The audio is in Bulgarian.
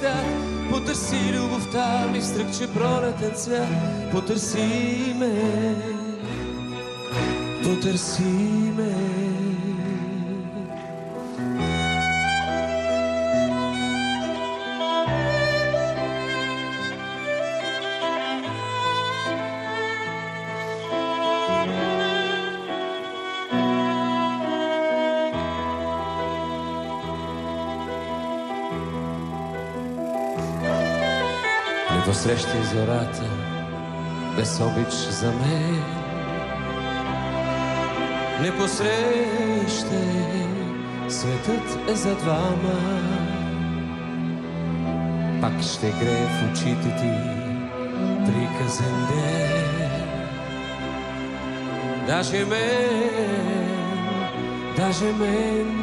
свят. Потърси любовта ми в стръкче пролетен цвят. Потърси ме, потърси ме. Не посрещай зората без обич за мен. Не посрещай, светът е за двама. Пак ще грее в очите ти приказен ден. Даже мен